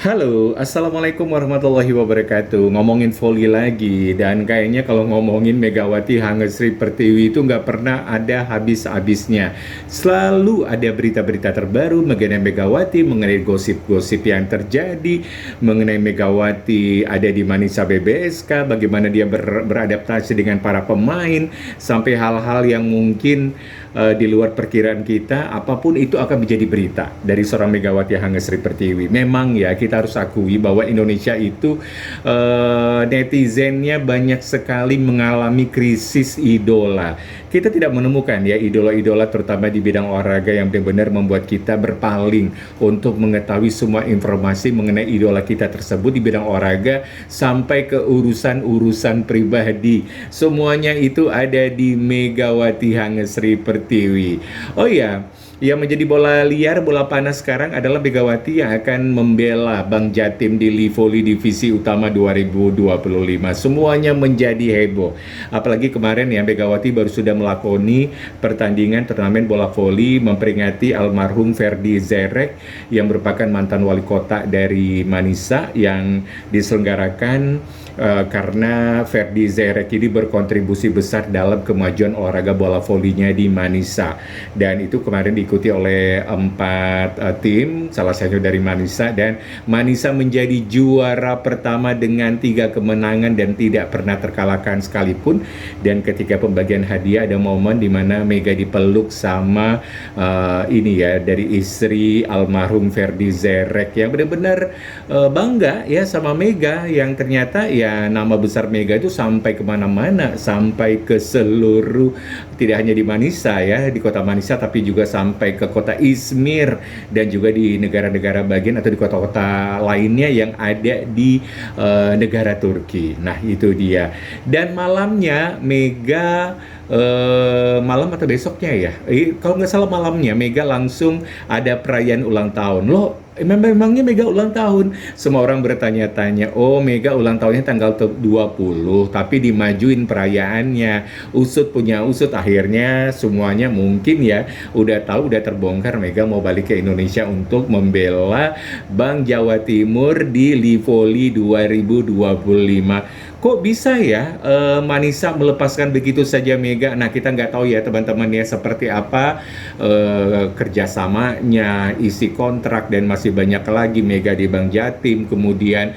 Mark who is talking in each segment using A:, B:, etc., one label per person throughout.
A: Halo, Assalamualaikum warahmatullahi wabarakatuh. Ngomongin voli lagi, dan kayaknya kalau ngomongin Megawati Hangesri Pertiwi itu nggak pernah ada habis-habisnya. Selalu ada berita-berita terbaru mengenai Megawati, mengenai gosip-gosip yang terjadi, mengenai Megawati ada di Manisa BBSK, bagaimana dia beradaptasi dengan para pemain, sampai hal-hal yang mungkin di luar perkiraan kita, apapun itu akan menjadi berita dari seorang Megawati Hangesri Pertiwi. Memang ya, kita harus akui bahwa Indonesia itu netizennya banyak sekali mengalami krisis idola. Kita tidak menemukan ya idola-idola terutama di bidang olahraga yang benar-benar membuat kita berpaling untuk mengetahui semua informasi mengenai idola kita tersebut di bidang olahraga sampai ke urusan-urusan pribadi. Semuanya itu ada di Megawati Hangesri Pertiwi. Oh ya, yang menjadi bola liar, bola panas sekarang adalah Megawati yang akan membela Bang Jatim di Livoli Divisi Utama 2025. Semuanya menjadi heboh. Apalagi kemarin ya, Megawati baru sudah melakoni pertandingan turnamen bola voli memperingati almarhum Ferdi Zerek yang merupakan mantan wali kota dari Manisa, yang diselenggarakan karena Ferdi Zerek ini berkontribusi besar dalam kemajuan olahraga bola volinya di Manisa. Dan itu kemarin diikuti oleh 4 tim, salah satu dari Manisa, dan Manisa menjadi juara pertama dengan 3 kemenangan dan tidak pernah terkalahkan sekalipun. Dan ketika pembagian hadiah ada momen di mana Mega dipeluk sama ini ya, dari istri almarhum Ferdi Zerek, yang benar-benar bangga ya sama Mega, yang ternyata ya nama besar Mega itu sampai kemana-mana, sampai ke seluruh, tidak hanya di Manisa ya, di kota Manisa, tapi juga sampai ke kota Izmir dan juga di negara-negara bagian atau di kota-kota lainnya yang ada di negara Turki. Nah itu dia. Dan malamnya Mega malam atau besoknya ya, kalau nggak salah malamnya Mega langsung ada perayaan ulang tahun. Loh, memangnya Mega ulang tahun? Semua orang bertanya-tanya, oh Mega ulang tahunnya tanggal 20, tapi dimajuin perayaannya. Usut punya usut, akhirnya semuanya mungkin ya udah tahu, udah terbongkar Mega mau balik ke Indonesia untuk membela Bank Jawa Timur di Livoli 2025. Kok bisa ya Manisa melepaskan begitu saja Mega? Nah kita nggak tahu ya teman-teman ya seperti apa kerjasamanya, isi kontrak, dan masih banyak lagi Mega di Bank Jatim. Kemudian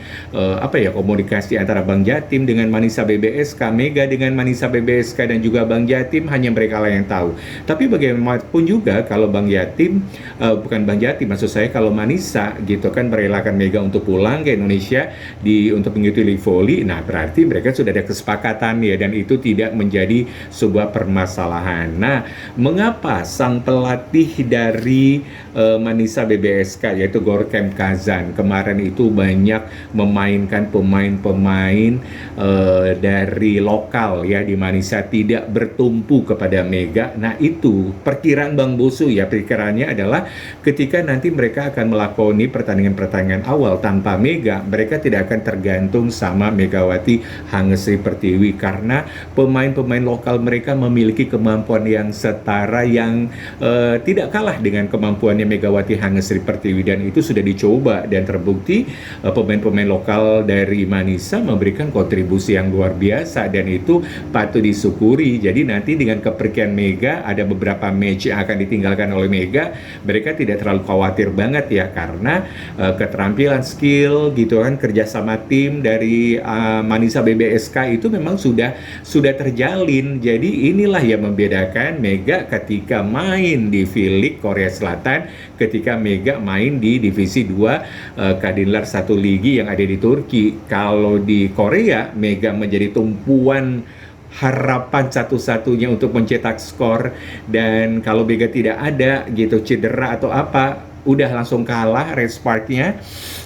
A: komunikasi antara Bank Jatim dengan Manisa BBSK, Mega dengan Manisa BBSK, dan juga Bank Jatim, hanya mereka lah yang tahu. Tapi bagaimanapun juga kalau Bank Jatim, bukan Bank Jatim maksud saya, kalau Manisa gitu kan merelakan Mega untuk pulang ke Indonesia untuk mengikuti voli, nah berarti mereka sudah ada kesepakatan ya, dan itu tidak menjadi sebuah permasalahan. Nah, mengapa sang pelatih dari Manisa BBSK yaitu Gorkem Kazan kemarin itu banyak memainkan pemain-pemain dari lokal ya di Manisa, tidak bertumpu kepada Mega? Nah, itu perkiraan Bang Bosu ya, perkiraannya adalah ketika nanti mereka akan melakoni pertandingan-pertandingan awal tanpa Mega, mereka tidak akan tergantung sama Megawati Hangesri Pertiwi, karena pemain-pemain lokal mereka memiliki kemampuan yang setara, yang tidak kalah dengan kemampuannya Megawati Hangesri Pertiwi, dan itu sudah dicoba dan terbukti. Pemain-pemain lokal dari Manisa memberikan kontribusi yang luar biasa, dan itu patut disyukuri. Jadi nanti dengan kepergian Mega, ada beberapa match yang akan ditinggalkan oleh Mega, mereka tidak terlalu khawatir banget ya, karena keterampilan, skill gitu kan, kerjasama tim dari Manisa BBSK itu memang sudah terjalin. Jadi inilah yang membedakan Mega ketika main di V-League Korea Selatan, ketika Mega main di Divisi 2 Kadinlar 1 Ligi yang ada di Turki. Kalau di Korea, Mega menjadi tumpuan harapan satu-satunya untuk mencetak skor, dan kalau Mega tidak ada gitu, cedera atau apa, udah langsung kalah Resparknya.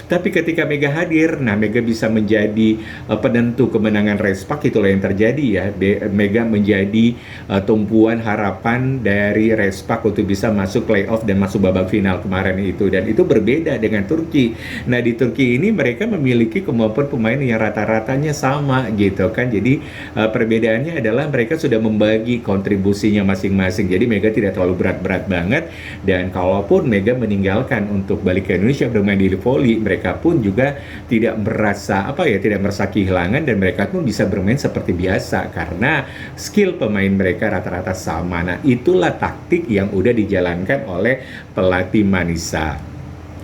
A: Tapi ketika Mega hadir, nah Mega bisa menjadi penentu kemenangan Respark. Itulah yang terjadi ya, Mega menjadi tumpuan harapan dari Respark untuk bisa masuk playoff dan masuk babak final kemarin itu. Dan itu berbeda dengan Turki. Nah di Turki ini mereka memiliki kemampuan pemain yang rata-ratanya sama gitu kan. Jadi perbedaannya adalah mereka sudah membagi kontribusinya masing-masing. Jadi Mega tidak terlalu berat-berat banget. Dan kalaupun Mega meninggalkan untuk balik ke Indonesia bermain di voli, mereka pun juga tidak merasa tidak merasa kehilangan, dan mereka pun bisa bermain seperti biasa karena skill pemain mereka rata-rata sama. Nah, itulah taktik yang udah dijalankan oleh pelatih Manisa.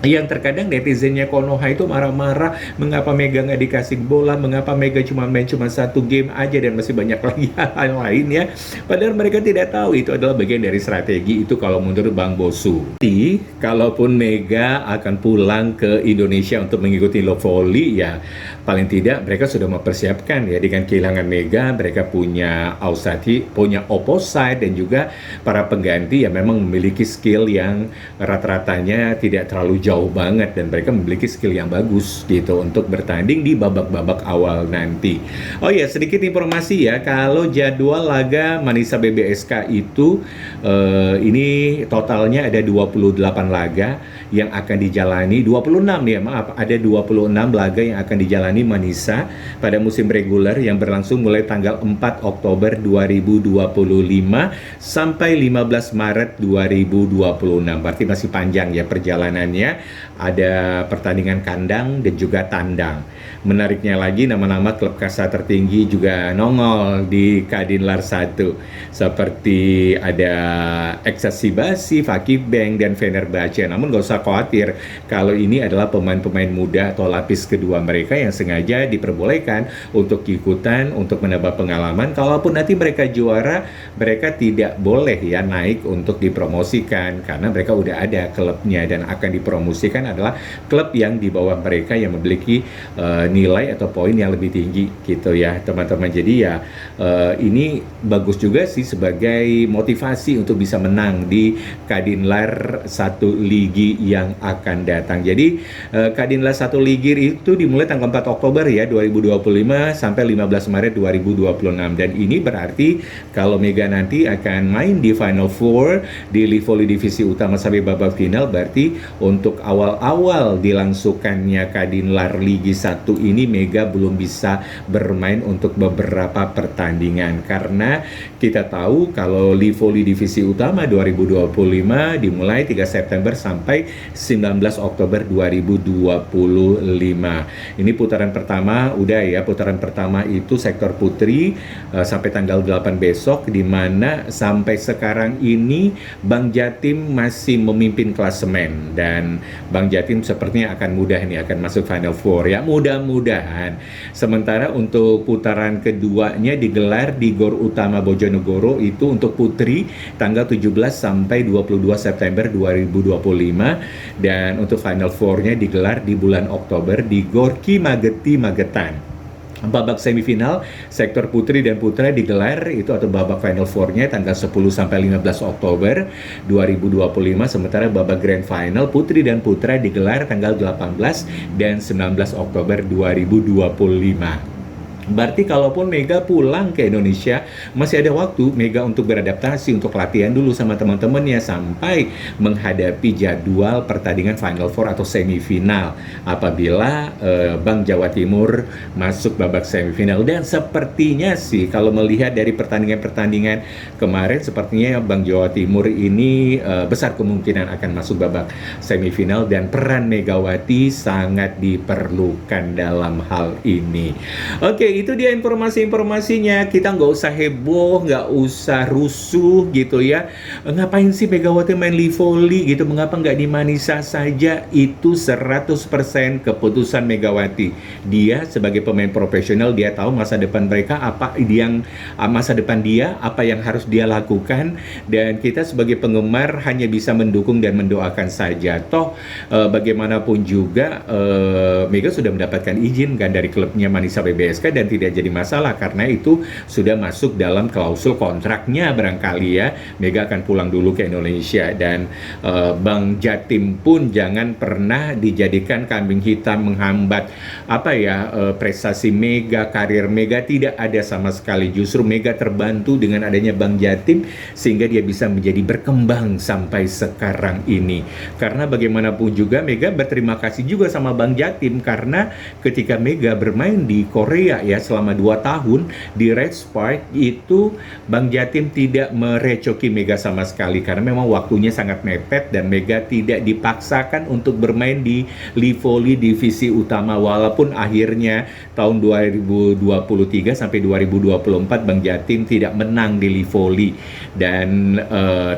A: Yang terkadang netizennya Konoha itu marah-marah, mengapa Mega nggak dikasih bola, mengapa Mega cuma main satu game aja dan masih banyak lagi hal lain ya. Padahal mereka tidak tahu itu adalah bagian dari strategi itu kalau menurut Bang Bosu. Jadi, kalaupun Mega akan pulang ke Indonesia untuk mengikuti Low Volley, ya paling tidak mereka sudah mempersiapkan ya, dengan kehilangan Mega mereka punya Ausati, punya Opposite, dan juga para pengganti yang memang memiliki skill yang rata-ratanya tidak terlalu jauh banget, dan mereka memiliki skill yang bagus gitu untuk bertanding di babak-babak awal nanti. Oh ya, sedikit informasi ya, kalau jadwal laga Manisa BBSK itu ini totalnya ada 28 laga yang akan dijalani, 26 ya maaf, ada 26 laga yang akan dijalani Manisa pada musim reguler yang berlangsung mulai tanggal 4 Oktober 2025 sampai 15 Maret 2026. Berarti masih panjang ya perjalanannya. Ada pertandingan kandang dan juga tandang. Menariknya lagi, nama-nama klub kasta tertinggi juga nongol di Kadinlar 1. Seperti ada Eksasibasi, Fakih Bank, dan Fenerbahce. Namun gak usah khawatir, kalau ini adalah pemain-pemain muda atau lapis kedua mereka yang sengaja diperbolehkan untuk ikutan, untuk menambah pengalaman. Kalaupun nanti mereka juara, mereka tidak boleh ya naik untuk dipromosikan, karena mereka udah ada klubnya, dan akan dipromosikan adalah klub yang di bawah mereka yang memiliki nilai atau poin yang lebih tinggi gitu ya teman-teman. Jadi ya ini bagus juga sih sebagai motivasi untuk bisa menang di Kadinlar 1 Ligi yang akan datang. Jadi Kadinlar 1 Ligi itu dimulai tanggal 4 Oktober ya 2025 sampai 15 Maret 2026, dan ini berarti kalau Mega nanti akan main di Final Four di Live Volley divisi utama sampai babak final, berarti untuk awal-awal dilangsungkannya Kadinlar Ligi 1 ini Mega belum bisa bermain untuk beberapa pertandingan, karena kita tahu kalau Live Volley divisi utama 2025 dimulai 3 September sampai 19 Oktober 2025. Ini putaran pertama udah ya, putaran pertama itu sektor putri sampai tanggal 8 besok, di mana sampai sekarang ini Bang Jatim masih memimpin klasemen, dan Bang Jatim sepertinya akan mudah nih akan masuk Final Four ya, mudah-mudahan. Sementara untuk putaran keduanya digelar di Gor Utama Bojonegoro itu untuk putri tanggal 17 sampai 22 September 2025, dan untuk Final Four-nya digelar di bulan Oktober di Gor Ki Mageti Magetan. Babak semifinal sektor putri dan putra digelar itu atau babak Final Four-nya tanggal 10 sampai 15 Oktober 2025, sementara babak Grand Final putri dan putra digelar tanggal 18 dan 19 Oktober 2025. Berarti kalaupun Mega pulang ke Indonesia, masih ada waktu Mega untuk beradaptasi, untuk latihan dulu sama teman-temannya sampai menghadapi jadwal pertandingan Final Four atau semifinal apabila Bang Jawa Timur masuk babak semifinal. Dan sepertinya sih kalau melihat dari pertandingan-pertandingan kemarin, sepertinya Bang Jawa Timur ini besar kemungkinan akan masuk babak semifinal, dan peran Megawati sangat diperlukan dalam hal ini. Oke, itu dia informasi-informasinya. Kita nggak usah heboh, nggak usah rusuh gitu ya. Ngapain sih Megawati main Live Volley gitu? Mengapa nggak di Manisa saja? Itu 100% keputusan Megawati. Dia sebagai pemain profesional, dia tahu masa depan mereka, masa depan dia, apa yang harus dia lakukan. Dan kita sebagai penggemar hanya bisa mendukung dan mendoakan saja. Toh bagaimanapun juga Mega sudah mendapatkan izin kan dari klubnya Manisa BBSK, dan tidak jadi masalah karena itu sudah masuk dalam klausul kontraknya barangkali ya. Mega akan pulang dulu ke Indonesia, dan Bang Jatim pun jangan pernah dijadikan kambing hitam menghambat prestasi Mega, karir Mega. Tidak ada sama sekali. Justru Mega terbantu dengan adanya Bang Jatim sehingga dia bisa menjadi berkembang sampai sekarang ini. Karena bagaimanapun juga Mega berterima kasih juga sama Bang Jatim, karena ketika Mega bermain di Korea ya selama 2 tahun di Red Spark itu Bang Jatim tidak merecoki Mega sama sekali karena memang waktunya sangat mepet dan Mega tidak dipaksakan untuk bermain di Livoli divisi utama, walaupun akhirnya tahun 2023 sampai 2024 Bang Jatim tidak menang di Livoli, dan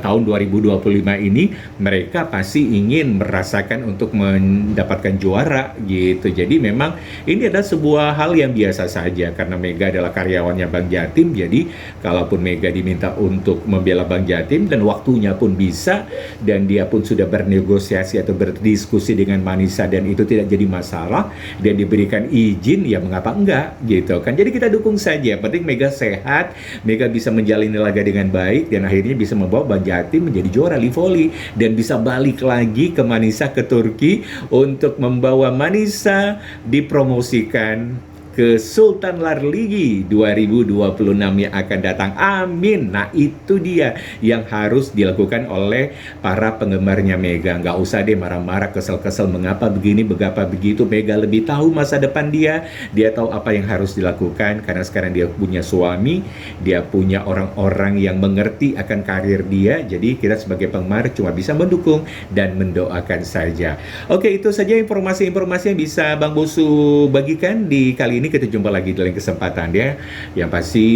A: tahun 2025 ini mereka pasti ingin merasakan untuk mendapatkan juara gitu. Jadi memang ini adalah sebuah hal yang biasa saja karena Mega adalah karyawannya Bang Jatim. Jadi kalaupun Mega diminta untuk membela Bang Jatim dan waktunya pun bisa, dan dia pun sudah bernegosiasi atau berdiskusi dengan Manisa dan itu tidak jadi masalah dan diberikan izin, ya mengapa enggak gitu kan. Jadi kita dukung saja, penting Mega sehat, Mega bisa menjalani laga dengan baik dan akhirnya bisa membawa Bang Jatim menjadi juara Livoli dan bisa balik lagi ke Manisa, ke Turki, untuk membawa Manisa dipromosikan ke Sultan Larligi 2026 yang akan datang. Amin. Nah itu dia yang harus dilakukan oleh para penggemarnya Mega. Nggak usah deh marah-marah, kesel-kesel mengapa begini, mengapa begitu. Mega lebih tahu masa depan dia tahu apa yang harus dilakukan karena sekarang dia punya suami, dia punya orang-orang yang mengerti akan karir dia. Jadi kita sebagai penggemar cuma bisa mendukung dan mendoakan saja. Oke, itu saja informasi-informasi yang bisa Bang Bosu bagikan di kali ini. Kita jumpa lagi di lain kesempatan ya. Yang pasti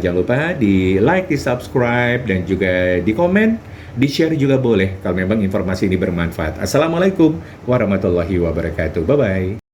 A: jangan lupa di like, di subscribe, dan juga di komen, di share juga boleh kalau memang informasi ini bermanfaat. Assalamualaikum warahmatullahi wabarakatuh. Bye bye.